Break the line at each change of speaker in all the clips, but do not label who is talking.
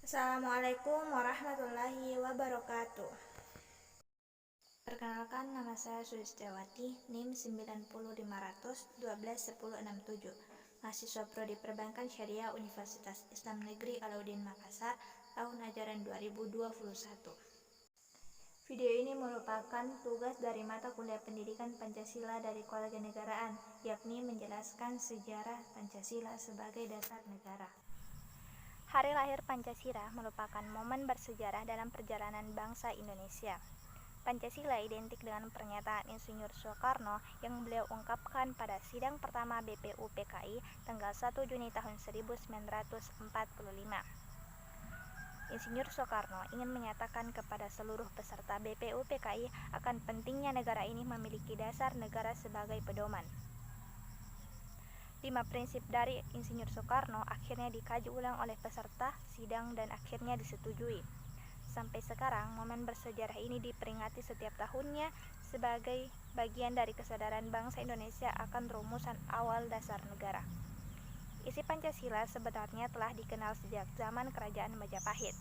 Assalamualaikum warahmatullahi wabarakatuh. Perkenalkan, nama saya Sulistiawati, NIM 90500-121067, mahasiswa Prodi Perbankan Syariah Universitas Islam Negeri Alauddin Makassar, tahun ajaran 2021. Video ini merupakan tugas dari mata kuliah Pendidikan Pancasila dari Kewarganegaraan, yakni menjelaskan sejarah Pancasila sebagai dasar negara. Hari lahir Pancasila merupakan momen bersejarah dalam perjalanan bangsa Indonesia. Pancasila identik dengan pernyataan Insinyur Soekarno yang beliau ungkapkan pada sidang pertama BPUPKI tanggal 1 Juni tahun 1945. Insinyur Soekarno ingin menyatakan kepada seluruh peserta BPUPKI akan pentingnya negara ini memiliki dasar negara sebagai pedoman. 5 prinsip dari Insinyur Soekarno akhirnya dikaji ulang oleh peserta sidang dan akhirnya disetujui. Sampai sekarang, momen bersejarah ini diperingati setiap tahunnya sebagai bagian dari kesadaran bangsa Indonesia akan rumusan awal dasar negara. Isi Pancasila sebenarnya telah dikenal sejak zaman Kerajaan Majapahit,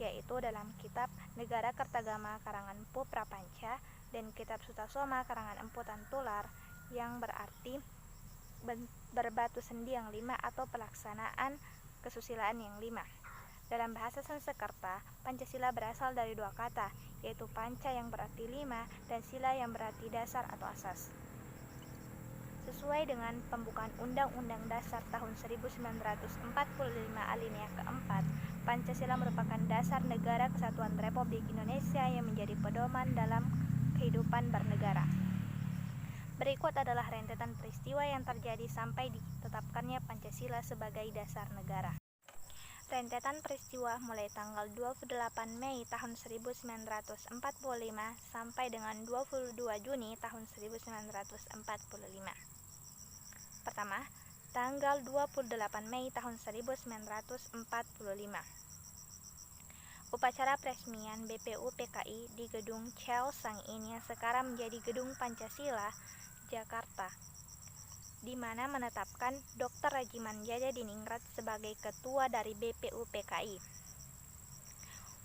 yaitu dalam kitab Negara Kertagama karangan Empu Prapanca dan kitab Sutasoma karangan Empu Tantular yang berarti berbatu sendi yang 5 atau pelaksanaan kesusilaan yang 5. Dalam bahasa Sanskerta, Pancasila berasal dari 2 kata, yaitu panca yang berarti 5 dan sila yang berarti dasar atau asas. Sesuai dengan pembukaan Undang-Undang Dasar tahun 1945 alinea keempat, Pancasila merupakan dasar negara kesatuan Republik Indonesia yang menjadi pedoman dalam kehidupan bernegara. Berikut adalah rentetan peristiwa yang terjadi sampai ditetapkannya Pancasila sebagai dasar negara. Rentetan peristiwa mulai tanggal 28 Mei tahun 1945 sampai dengan 22 Juni tahun 1945. Pertama, tanggal 28 Mei tahun 1945. Upacara peresmian BPUPKI di Gedung Cheow Sang In yang sekarang menjadi Gedung Pancasila, Jakarta, di mana menetapkan Dr. Rajiman Djajadiningrat sebagai ketua dari BPUPKI.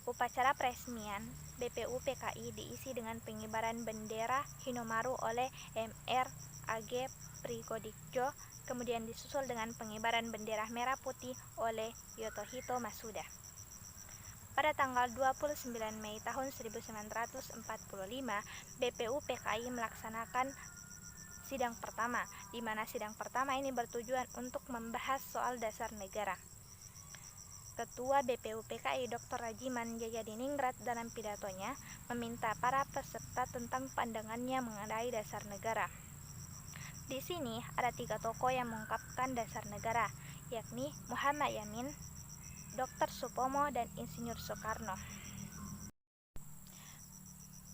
Upacara peresmian BPUPKI diisi dengan pengibaran bendera Hinomaru oleh Mr. AG Prigodikjo, kemudian disusul dengan pengibaran bendera merah putih oleh Yotohito Masuda. Pada tanggal 29 Mei tahun 1945, BPUPKI melaksanakan sidang pertama, di mana sidang pertama ini bertujuan untuk membahas soal dasar negara. Ketua BPUPKI Dr. Rajiman Djajadiningrat dalam pidatonya meminta para peserta tentang pandangannya mengenai dasar negara. Di sini ada 3 tokoh yang mengungkapkan dasar negara, yakni Muhammad Yamin, Dr. Supomo, dan Insinyur Soekarno.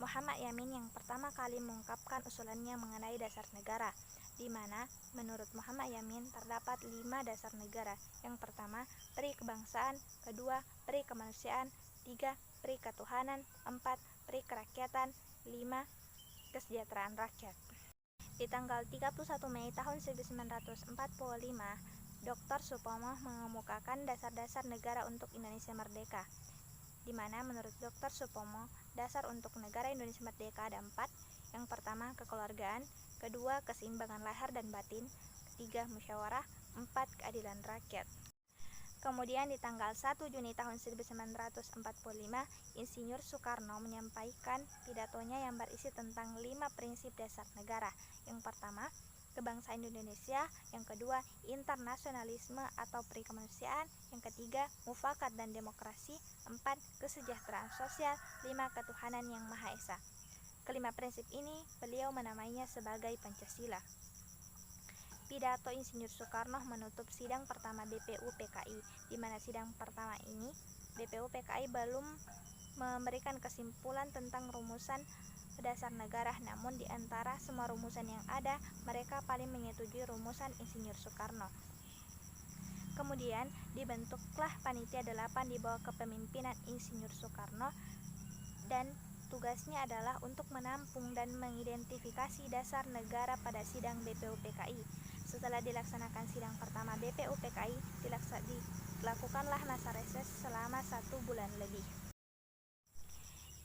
Muhammad Yamin yang pertama kali mengungkapkan usulannya mengenai dasar negara, di mana menurut Muhammad Yamin terdapat 5 dasar negara. Yang pertama, peri kebangsaan, kedua, peri kemanusiaan, 3, peri ketuhanan, 4, peri kerakyatan, 5, kesejahteraan rakyat. Di tanggal 31 Mei tahun 1945, Dr. Supomo mengemukakan dasar-dasar negara untuk Indonesia Merdeka, di mana menurut Dr. Supomo, dasar untuk negara Indonesia Merdeka ada 4. Yang pertama, kekeluargaan, kedua, keseimbangan lahir dan batin, ketiga, musyawarah, 4, keadilan rakyat. Kemudian di tanggal 1 Juni tahun 1945, Insinyur Soekarno menyampaikan pidatonya yang berisi tentang 5 prinsip dasar negara. Yang pertama, kebangsaan Indonesia, yang kedua, internasionalisme atau peri kemanusiaan, yang ketiga, mufakat dan demokrasi, 4, kesejahteraan sosial, 5, ketuhanan yang Maha Esa. Kelima prinsip ini beliau menamainya sebagai Pancasila. Pidato Insinyur Soekarno menutup sidang pertama BPUPKI, di mana sidang pertama ini BPUPKI belum memberikan kesimpulan tentang rumusan dasar negara, namun di antara semua rumusan yang ada, mereka paling menyetujui rumusan Insinyur Soekarno. Kemudian dibentuklah Panitia 8 di bawah kepemimpinan Insinyur Soekarno, dan tugasnya adalah untuk menampung dan mengidentifikasi dasar negara pada sidang BPUPKI. Setelah dilaksanakan sidang pertama BPUPKI, dilakukanlah masa reses selama terlebih.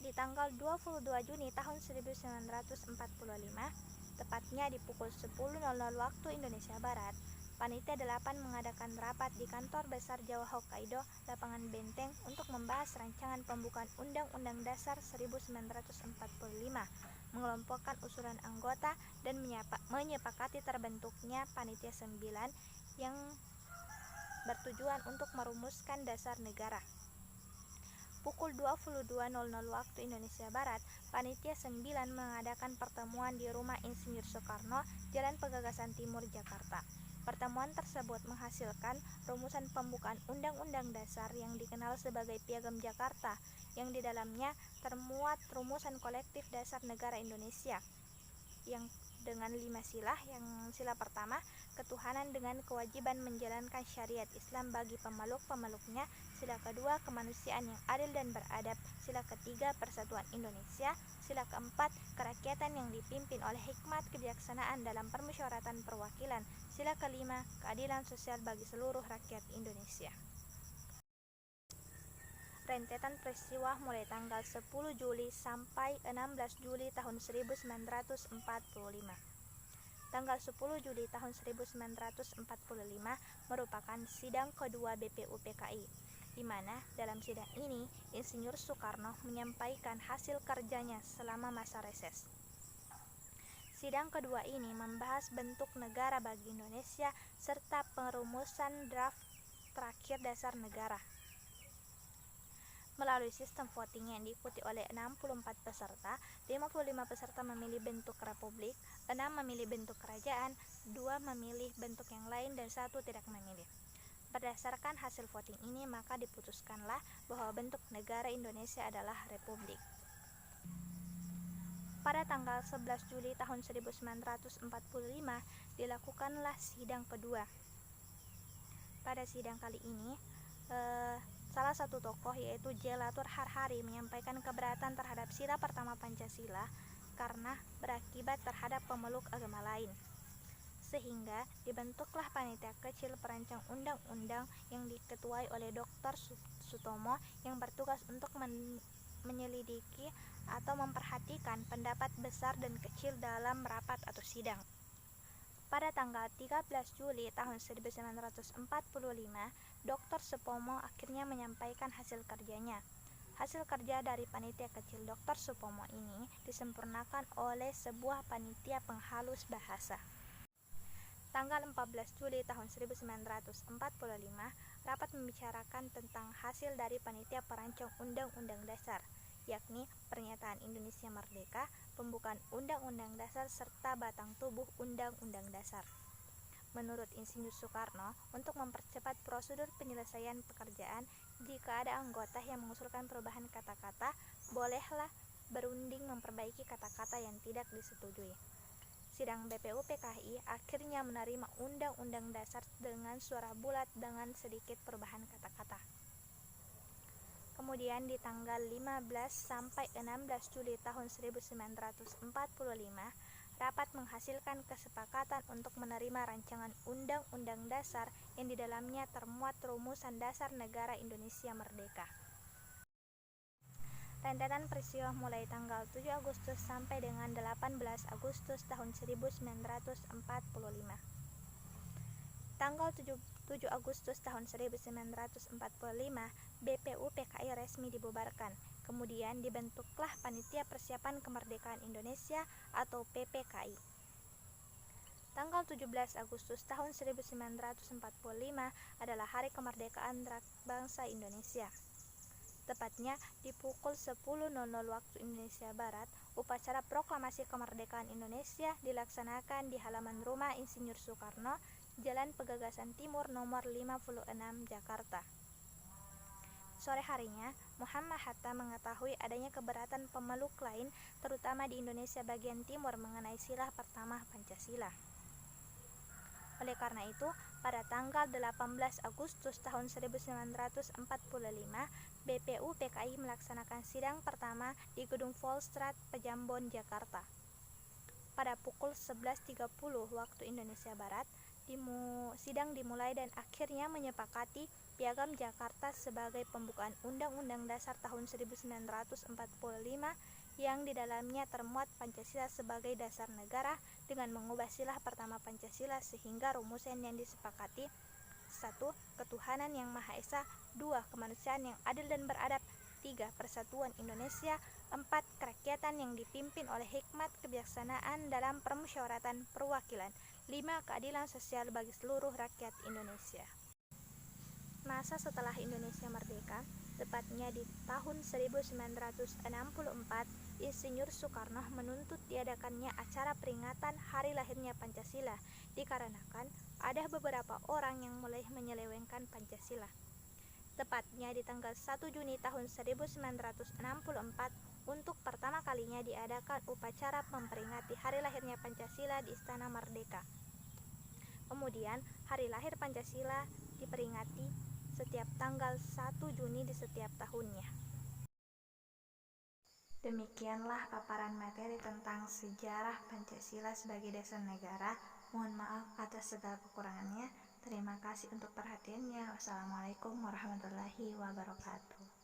Di tanggal 22 Juni tahun 1945, tepatnya di pukul 10.00 waktu Indonesia Barat, Panitia 8 mengadakan rapat di Kantor Besar Jawa Hokkaido, Lapangan Benteng, untuk membahas rancangan pembukaan Undang-Undang Dasar 1945, mengelompokkan usulan anggota, dan menyepakati terbentuknya Panitia 9 yang bertujuan untuk merumuskan dasar negara. Pukul 22.00 waktu Indonesia Barat, Panitia 9 mengadakan pertemuan di Rumah Insinyur Soekarno, Jalan Pegagan Timur, Jakarta. Pertemuan tersebut menghasilkan rumusan pembukaan Undang-Undang Dasar yang dikenal sebagai Piagam Jakarta, yang di dalamnya termuat rumusan kolektif dasar negara Indonesia yang dengan 5 sila. Yang sila pertama, ketuhanan dengan kewajiban menjalankan syariat Islam bagi pemeluk-pemeluknya. Sila kedua, kemanusiaan yang adil dan beradab. Sila ketiga, persatuan Indonesia. Sila keempat, kerakyatan yang dipimpin oleh hikmat kebijaksanaan dalam permusyawaratan perwakilan. Sila kelima, keadilan sosial bagi seluruh rakyat Indonesia. Rentetan peristiwa mulai tanggal 10 Juli sampai 16 Juli tahun 1945. Tanggal 10 Juli tahun 1945 merupakan sidang kedua BPUPKI, di mana dalam sidang ini Insinyur Soekarno menyampaikan hasil kerjanya selama masa reses. Sidang kedua ini membahas bentuk negara bagi Indonesia serta perumusan draft terakhir dasar negara. Melalui sistem voting yang diikuti oleh 64 peserta, 55 peserta memilih bentuk republik, 6 memilih bentuk kerajaan, 2 memilih bentuk yang lain, dan 1 tidak memilih. Berdasarkan hasil voting ini, maka diputuskanlah bahwa bentuk negara Indonesia adalah republik. Pada tanggal 11 Juli tahun 1945 dilakukanlah sidang kedua. Pada sidang kali ini, salah satu tokoh yaitu Jelatur Harhari menyampaikan keberatan terhadap sila pertama Pancasila karena berakibat terhadap pemeluk agama lain. Sehingga dibentuklah panitia kecil perancang undang-undang yang diketuai oleh Dr. Sutomo yang bertugas untuk menyelidiki atau memperhatikan pendapat besar dan kecil dalam rapat atau sidang. Pada tanggal 13 Juli tahun 1945, Dr. Supomo akhirnya menyampaikan hasil kerjanya. Hasil kerja dari panitia kecil Dr. Supomo ini disempurnakan oleh sebuah panitia penghalus bahasa. Tanggal 14 Juli tahun 1945, rapat membicarakan tentang hasil dari panitia perancang Undang-Undang Dasar, yakni pernyataan Indonesia Merdeka, pembukaan Undang-Undang Dasar, serta batang tubuh Undang-Undang Dasar. Menurut Insinyur Soekarno, untuk mempercepat prosedur penyelesaian pekerjaan, jika ada anggota yang mengusulkan perubahan kata-kata, bolehlah berunding memperbaiki kata-kata yang tidak disetujui. Sidang BPUPKI akhirnya menerima Undang-Undang Dasar dengan suara bulat dengan sedikit perubahan kata-kata. Kemudian di tanggal 15 sampai 16 Juli tahun 1945, rapat menghasilkan kesepakatan untuk menerima rancangan Undang-Undang Dasar yang di dalamnya termuat rumusan dasar negara Indonesia Merdeka. Rentetan peristiwa mulai tanggal 7 Agustus sampai dengan 18 Agustus tahun 1945. Tanggal 7 Agustus tahun 1945, BPUPKI resmi dibubarkan. Kemudian dibentuklah Panitia Persiapan Kemerdekaan Indonesia atau PPKI. Tanggal 17 Agustus tahun 1945 adalah Hari Kemerdekaan Bangsa Indonesia. Tepatnya di pukul 10.00 waktu Indonesia Barat, upacara proklamasi kemerdekaan Indonesia dilaksanakan di halaman rumah Insinyur Soekarno, Jalan Pegagan Timur nomor 56, Jakarta. Sore harinya, Muhammad Hatta mengetahui adanya keberatan pemeluk lain, terutama di Indonesia bagian timur mengenai sila pertama Pancasila. Oleh karena itu, pada tanggal 18 Agustus tahun 1945, BPUPKI melaksanakan sidang pertama di Gedung Volstrat, Pejambon, Jakarta. Pada pukul 11.30 waktu Indonesia Barat, sidang dimulai dan akhirnya menyepakati Piagam Jakarta sebagai pembukaan Undang-Undang Dasar tahun 1945 yang di dalamnya termuat Pancasila sebagai dasar negara dengan mengubah sila pertama Pancasila sehingga rumusan yang disepakati: 1. Ketuhanan yang Maha Esa. 2. Kemanusiaan yang adil dan beradab. 3. Persatuan Indonesia. 4. Kerakyatan yang dipimpin oleh hikmat kebijaksanaan dalam permusyawaratan perwakilan. 5. Keadilan sosial bagi seluruh rakyat Indonesia. Masa setelah Indonesia merdeka, tepatnya di tahun 1964, Insinyur Soekarno menuntut diadakannya acara peringatan hari lahirnya Pancasila dikarenakan ada beberapa orang yang mulai menyelewengkan Pancasila. Tepatnya di tanggal 1 Juni tahun 1964, untuk pertama kalinya diadakan upacara memperingati hari lahirnya Pancasila di Istana Merdeka. Kemudian, hari lahir Pancasila diperingati setiap tanggal 1 Juni di setiap tahunnya. Demikianlah paparan materi tentang sejarah Pancasila sebagai dasar negara. Mohon maaf atas segala kekurangannya. Terima kasih untuk perhatiannya. Wassalamualaikum warahmatullahi wabarakatuh.